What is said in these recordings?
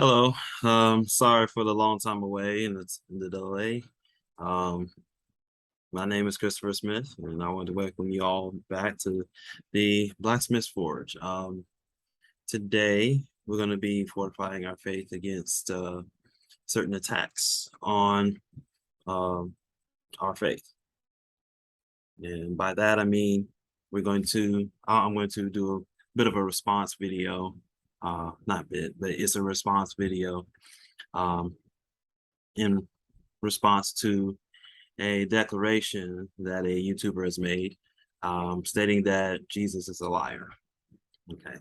Hello. Sorry for the long time away and the delay. Um, my name is Christopher Smith, and I want to welcome you all back to the Blacksmith's Forge. Today, we're going to be fortifying our faith against certain attacks on um, our faith. And by that, I mean I'm going to do a bit of a response video. Not bit, but it's a response video um, in response to a declaration that a YouTuber has made, stating that Jesus is a liar. Okay.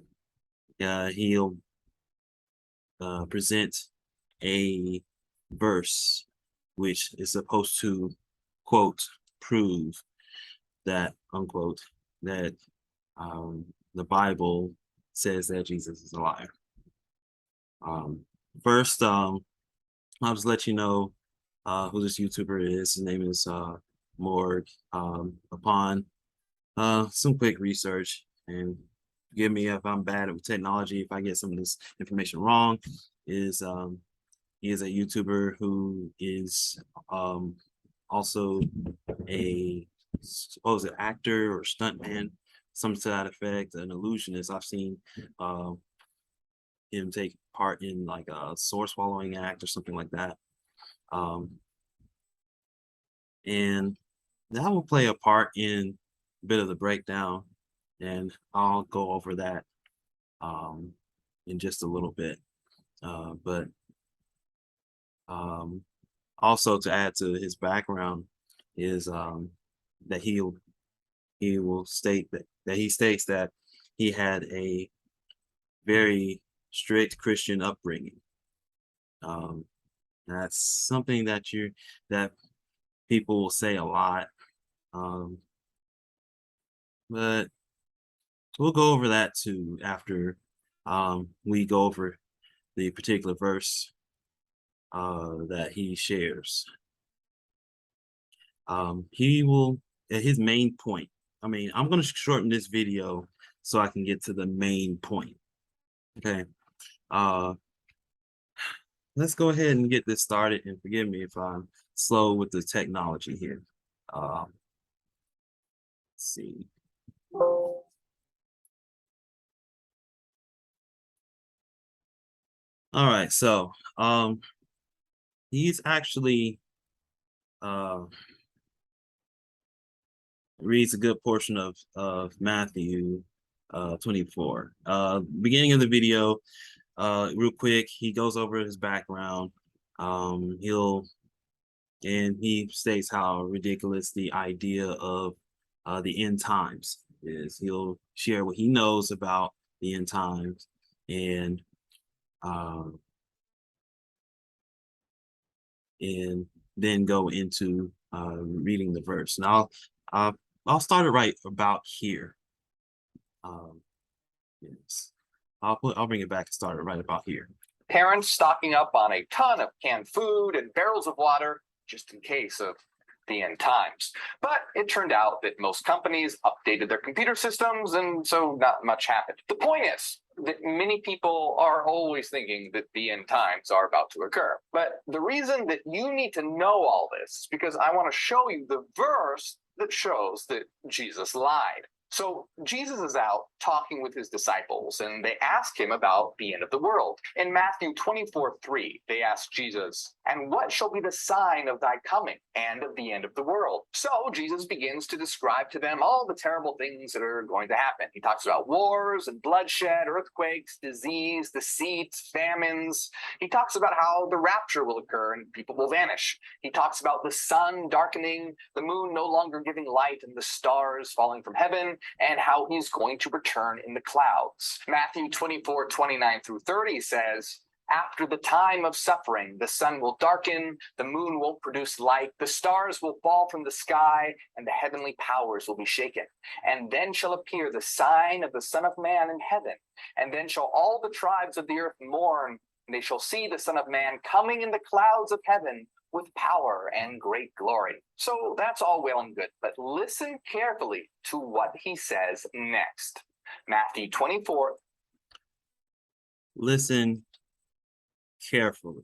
He'll present a verse which is supposed to, quote, prove that, unquote, that the Bible says that Jesus is a liar. First, I'll just let you know who this YouTuber is. His name is Morgue. Upon some quick research, and forgive me if I'm bad with technology, if I get some of this information wrong, is he is a YouTuber who is also a supposed actor or stuntman, some to that effect, an illusionist. I've seen him take part in like a sword swallowing act or something like that. And that will play a part in a bit of the breakdown, and I'll go over that in just a little bit. But also to add to his background is that he will state that he states that he had a very strict Christian upbringing. That's something that people will say a lot, but we'll go over that too after we go over the particular verse that he shares. He will, at his main point, I'm going to shorten this video so I can get to the main point. Okay. Let's go ahead and get this started, and forgive me if I'm slow with the technology here. Let's see. All right, so he's actually reads a good portion of Matthew 24. Beginning of the video, real quick, he goes over his background. He states how ridiculous the idea of the end times is. He'll share what he knows about the end times, and then go into reading the verse. Now, I'll start it right about here. Yes, I'll bring it back and start it right about here. Parents stocking up on a ton of canned food and barrels of water just in case of the end times. But it turned out that most companies updated their computer systems, and so not much happened. The point is that many people are always thinking that the end times are about to occur. But the reason that you need to know all this is because I want to show you the verse that shows that Jesus lied. So Jesus is out talking with his disciples, and they ask him about the end of the world. In Matthew 24:3, they ask Jesus, "And what shall be the sign of thy coming and of the end of the world?" So Jesus begins to describe to them all the terrible things that are going to happen. He talks about wars and bloodshed, earthquakes, disease, deceit, famines. He talks about how the rapture will occur and people will vanish. He talks about the sun darkening, the moon no longer giving light, and the stars falling from heaven, and how he's going to return in the clouds. Matthew 24:29-30 says, "After the time of suffering, the sun will darken, the moon won't produce light, the stars will fall from the sky, and the heavenly powers will be shaken. And then shall appear the sign of the Son of Man in heaven. And then shall all the tribes of the earth mourn, and they shall see the Son of Man coming in the clouds of heaven with power and great glory." So that's all well and good, but listen carefully to what he says next. Matthew 24. Listen carefully.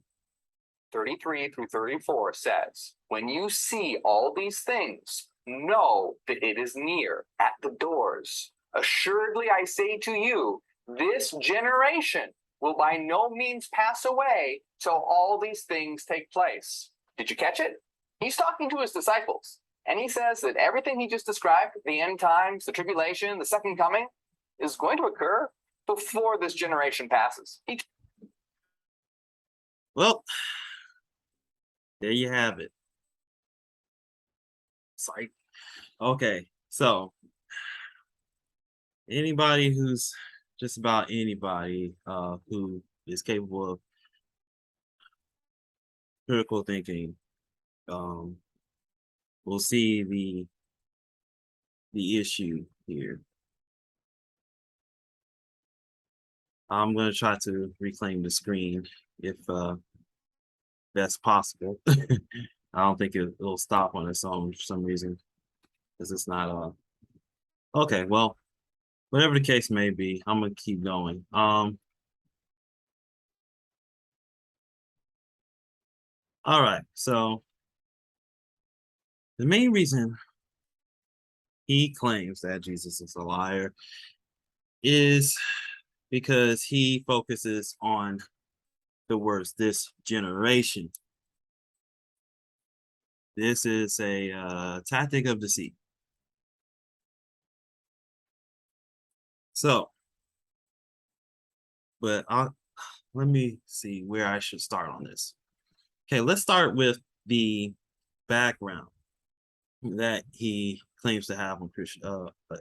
33 through 34 says, when you see all these things, know that it is near at the doors. Assuredly, I say to you, this generation will by no means pass away till all these things take place. Did you catch it? He's talking to his disciples, and he says that everything he just described, the end times, the tribulation, the second coming, is going to occur before this generation passes. Well, there you have it. Psych. Okay, so anybody who's just about anybody who is capable of critical thinking will see the issue here. I'm going to try to reclaim the screen if that's possible. I don't think it'll stop on its own for some reason, because it's not okay. Well, whatever the case may be, I'm gonna keep going. All right, so the main reason he claims that Jesus is a liar is because he focuses on the words "this generation." This is a tactic of deceit. So, but let me see where I should start on this. Okay, let's start with the background that he claims to have on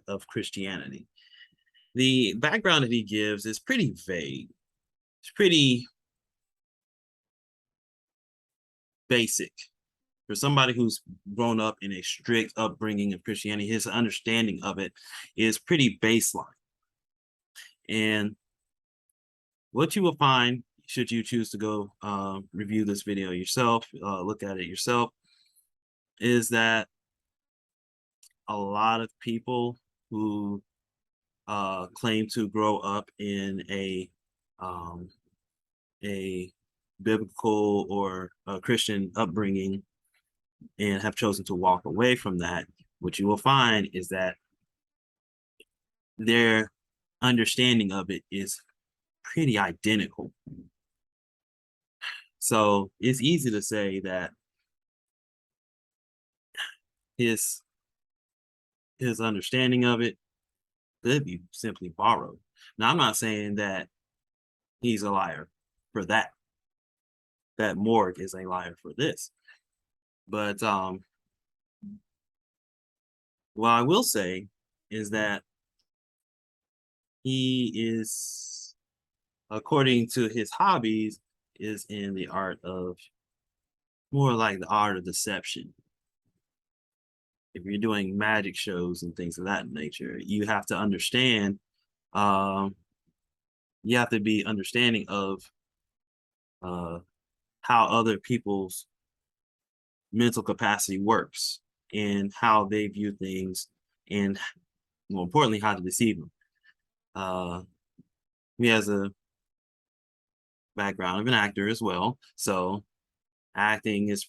of Christianity. The background that he gives is pretty vague. It's pretty basic. For somebody who's grown up in a strict upbringing of Christianity, his understanding of it is pretty baseline. And what you will find, should you choose to go review this video yourself, look at it yourself, is that a lot of people who claim to grow up in a biblical or a Christian upbringing and have chosen to walk away from that, what you will find is that their understanding of it is pretty identical. So it's easy to say that his understanding of it could be simply borrowed. Now, I'm not saying that he's a liar for that. That Morgue is a liar for this. But what I will say is that he is, according to his hobbies, is in the art of, more like the art of deception. If you're doing magic shows and things of that nature, you have to understand, you have to be understanding of how other people's mental capacity works and how they view things, and more importantly, how to deceive them. He has a background of an actor as well, so acting is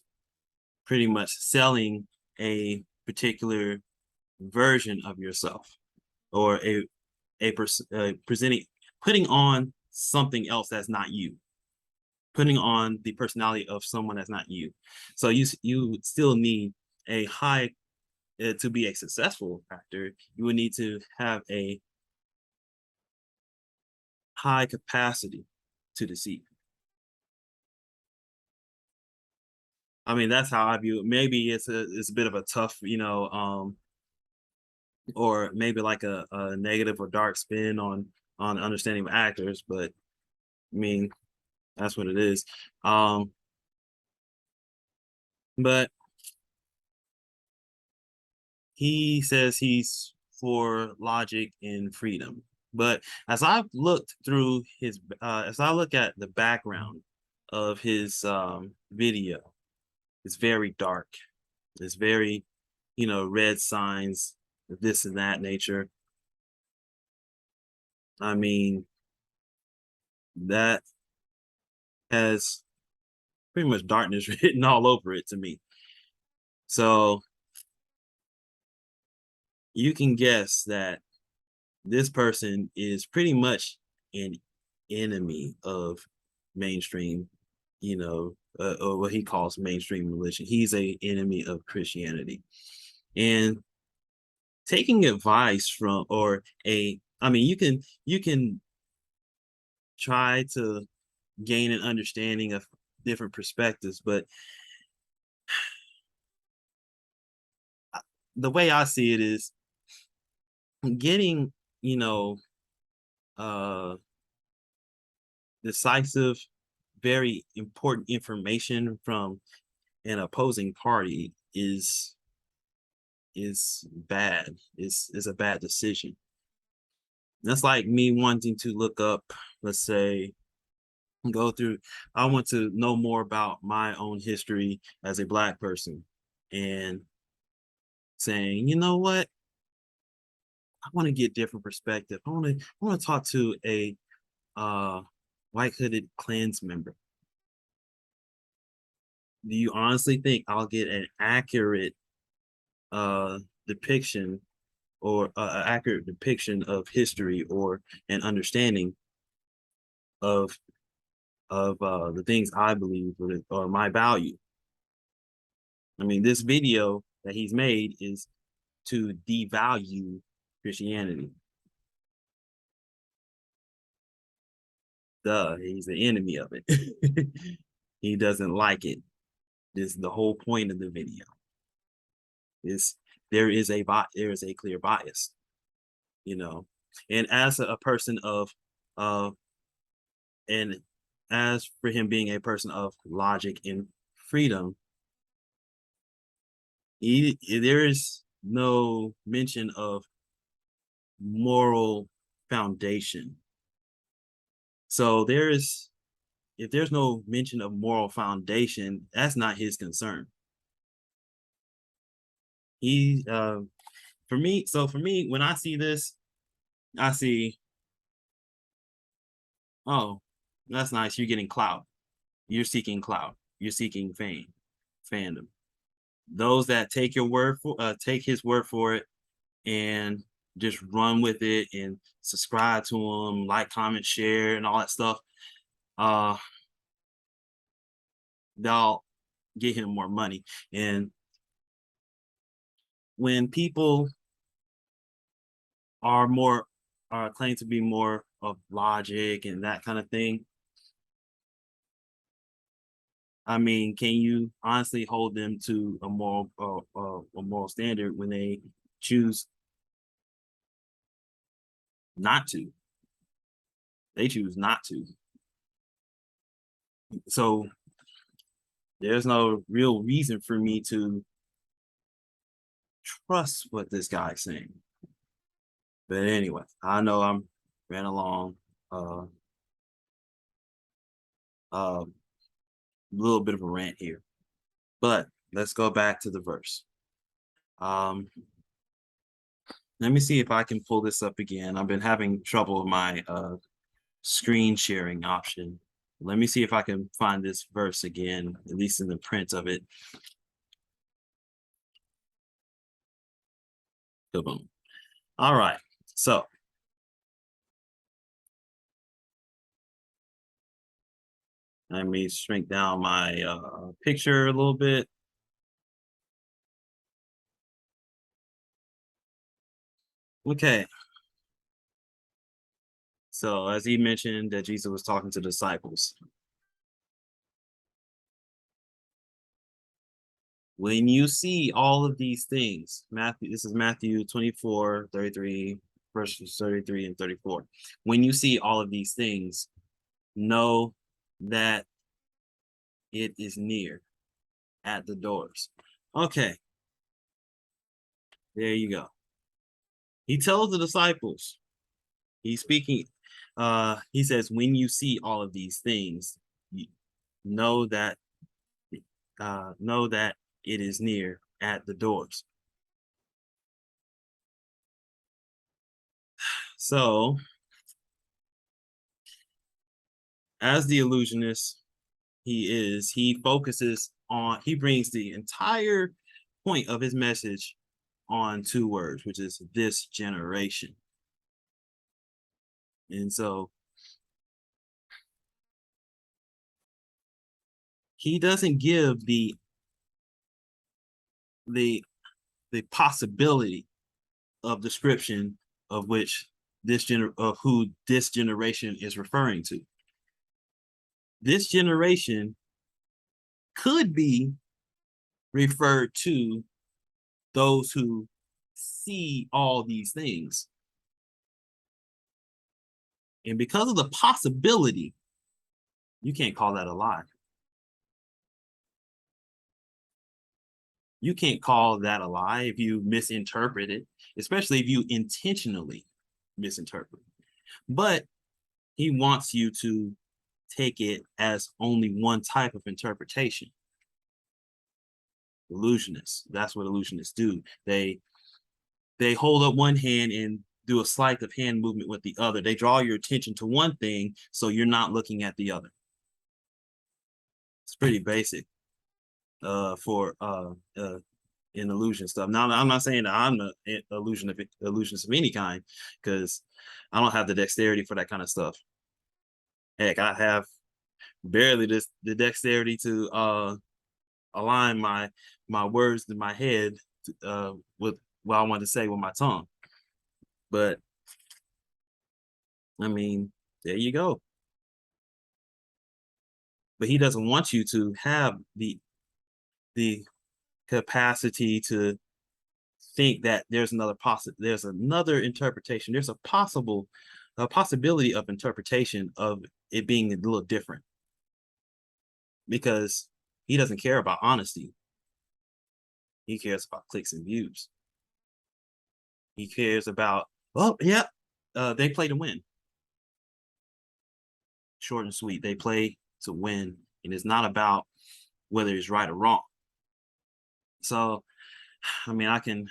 pretty much selling a particular version of yourself, or presenting, putting on something else that's not you, putting on the personality of someone that's not you. So you still need a high to be a successful actor. You would need to have a high capacity to deceive. I mean, that's how I view it. Maybe it's a bit of a tough, or maybe like a negative or dark spin on understanding of actors, but I mean, that's what it is. But he says he's for logic and freedom. But as I've looked through his, as I look at the background of his video, it's very dark. It's very, red signs, this and that nature. I mean, that has pretty much darkness written all over it to me. So you can guess that this person is pretty much an enemy of mainstream, or what he calls mainstream religion. He's a enemy of Christianity. And taking advice from, you can try to gain an understanding of different perspectives, but the way I see it is getting, uh decisive, very important information from an opposing party is bad. Is a bad decision. That's like me wanting to look up, let's say, go through. I want to know more about my own history as a Black person, and saying, you know what, I want to get different perspective. I want to talk to a white hooded Klans member. Do you honestly think I'll get an accurate depiction, or accurate depiction of history, or an understanding of the things I believe, or my value? I mean, this video that he's made is to devalue Christianity. Duh, he's the enemy of it. He doesn't like it. This is the whole point of the video. Is there is a clear bias, you know. And as a person of and as for him being a person of logic and freedom, there is no mention of moral foundation. So if there's no mention of moral foundation, that's not his concern. He for me, when I see this, I see, oh, that's nice. You're getting clout. You're seeking clout. You're seeking fandom. Those that take his word for it and just run with it and subscribe to him, like, comment, share, and all that stuff, uh, they'll get him more money. And when people are claimed to be more of logic and that kind of thing, I mean, can you honestly hold them to a moral standard when they choose not to? They choose not to. So there's no real reason for me to trust what this guy's saying. But anyway, I know I'm ran along a little bit of a rant here, but let's go back to the verse. Let me see if I can pull this up again. I've been having trouble with my screen sharing option. Let me see if I can find this verse again, at least in the print of it. Boom. All right. So let me shrink down my picture a little bit. Okay. So as he mentioned that Jesus was talking to the disciples. When you see all of these things, this is Matthew 24, 33, verses 33 and 34. When you see all of these things, know that it is near at the doors. Okay, there you go. He tells the disciples, he's speaking, he says, when you see all of these things, know that it is near at the doors. So, as the illusionist, He focuses on, he brings the entire point of his message on two words, which is this generation. And so he doesn't give the possibility of description of which of who this generation is referring to. This generation could be referred to those who see all these things. And because of the possibility, you can't call that a lie. You can't call that a lie if you misinterpret it, especially if you intentionally misinterpret. But he wants you to take it as only one type of interpretation. Illusionists, that's what illusionists do. They hold up one hand and do a sleight of hand movement with the other. They draw your attention to one thing so you're not looking at the other. It's pretty basic for in illusion stuff. Now, I'm not saying that I'm an illusionist of any kind, because I don't have the dexterity for that kind of stuff. Heck, I have barely the dexterity to align my words in my head with what I want to say with my tongue. But I mean, there you go. But he doesn't want you to have the capacity to think that there's another interpretation. There's a possibility of interpretation of it being a little different, because he doesn't care about honesty. He cares about clicks and views. He cares about, oh yeah, they play to win. Short and sweet. They play to win, and it's not about whether it's right or wrong. So, I mean, I could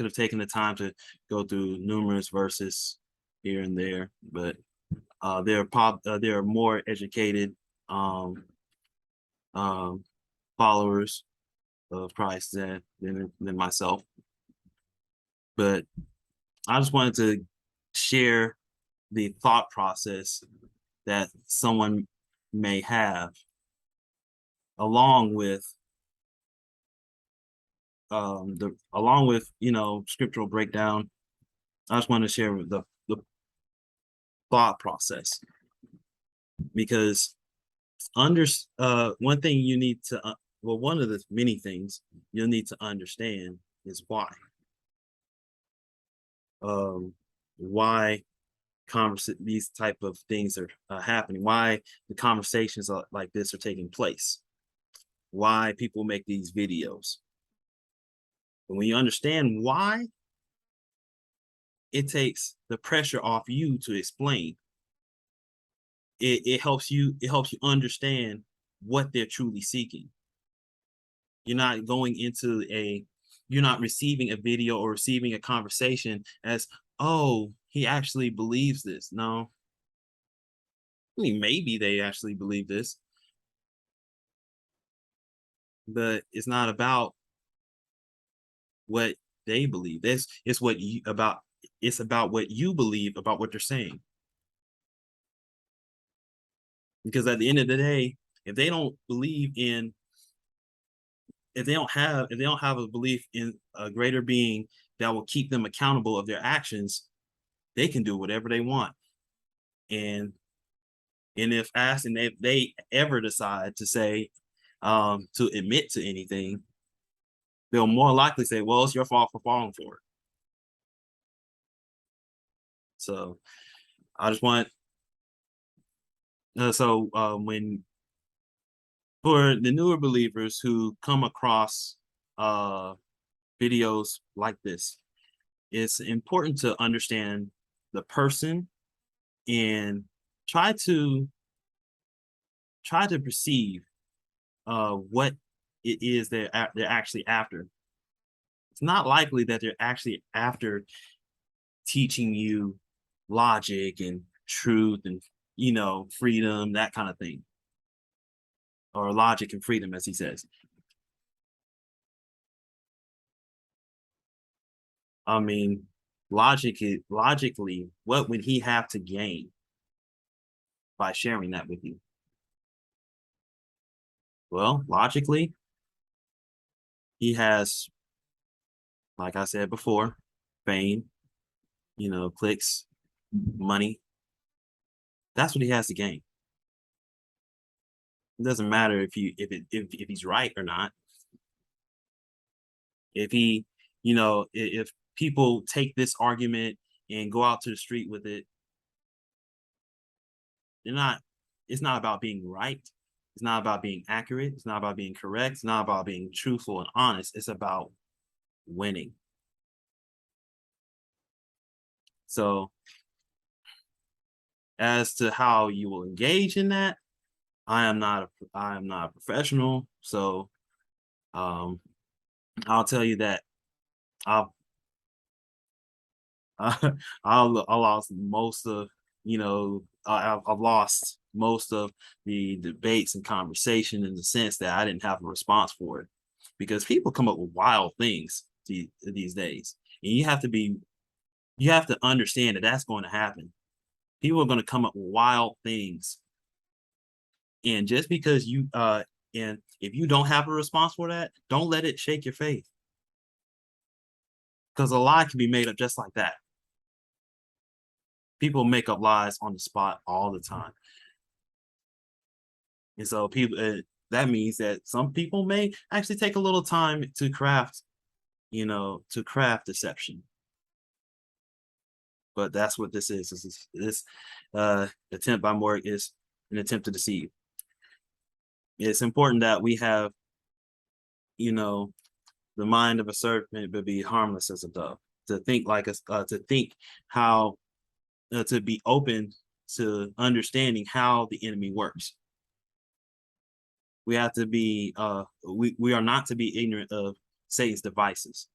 have taken the time to go through numerous verses here and there, but there are more educated followers of Christ than myself. But I just wanted to share the thought process that someone may have, along with scriptural breakdown. I just want to share the thought process, because one thing you need to one of the many things you'll need to understand is why these type of things are happening, why the conversations like this are taking place, why people make these videos. And when you understand why, it takes the pressure off you to explain. It helps you understand what they're truly seeking. You're not receiving a video or receiving a conversation as, oh, he actually believes this. No. I mean, maybe they actually believe this, but it's not about what they believe. It's about what you believe about what they're saying. Because at the end of the day, if they don't have a belief in a greater being that will keep them accountable of their actions, they can do whatever they want. And if asked, and if they ever decide to say, to admit to anything, they'll more likely say, well, it's your fault for falling for it. So I just want, when, for the newer believers who come across videos like this, it's important to understand the person and try to perceive what it is they're actually after. It's not likely that they're actually after teaching you logic and truth and freedom, that kind of thing, or logic and freedom, as he says. I mean, logically, what would he have to gain by sharing that with you? Well, logically, he has, like I said before, fame, clicks, money. That's what he has to gain. It doesn't matter if he's right or not. If he, if people take this argument and go out to the street with it, it's not about being right. It's not about being accurate. It's not about being correct. It's not about being truthful and honest. It's about winning. So as to how you will engage in that, I am not a professional. So I'll tell you that I'll I lost most of, I've lost most of the debates and conversation in the sense that I didn't have a response for it, because people come up with wild things these days, and you have to understand that that's going to happen. People are going to come up with wild things, and just because and if you don't have a response for that, don't let it shake your faith, because a lie can be made up just like that. People make up lies on the spot all the time. And so that means that some people may actually take a little time to craft deception. But that's what this is. This attempt by Morgue is an attempt to deceive. It's important that we have, the mind of a serpent, but be harmless as a dove. To think to be open to understanding how the enemy works. We have to be we are not to be ignorant of Satan's devices.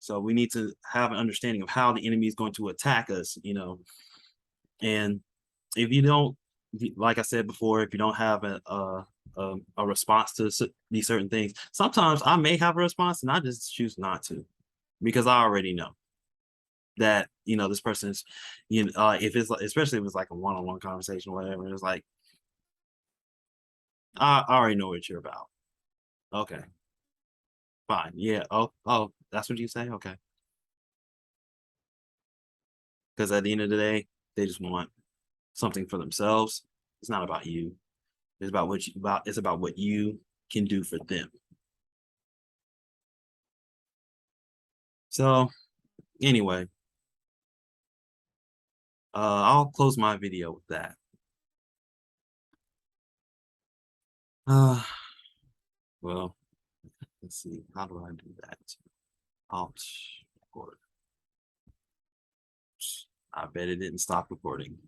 So we need to have an understanding of how the enemy is going to attack us, and if you don't, like I said before, if you don't have a response to these certain things, sometimes I may have a response and I just choose not to, because I already know that, this person's, if it's like, especially if it's like a one-on-one conversation or whatever, it's like, I already know what you're about. Okay. Fine. Yeah. Oh, that's what you say? Okay. Because at the end of the day, they just want something for themselves. It's not about you. It's about it's about what you can do for them. So anyway, I'll close my video with that. Well, let's see. How do I do that? Alt record. I bet it didn't stop recording.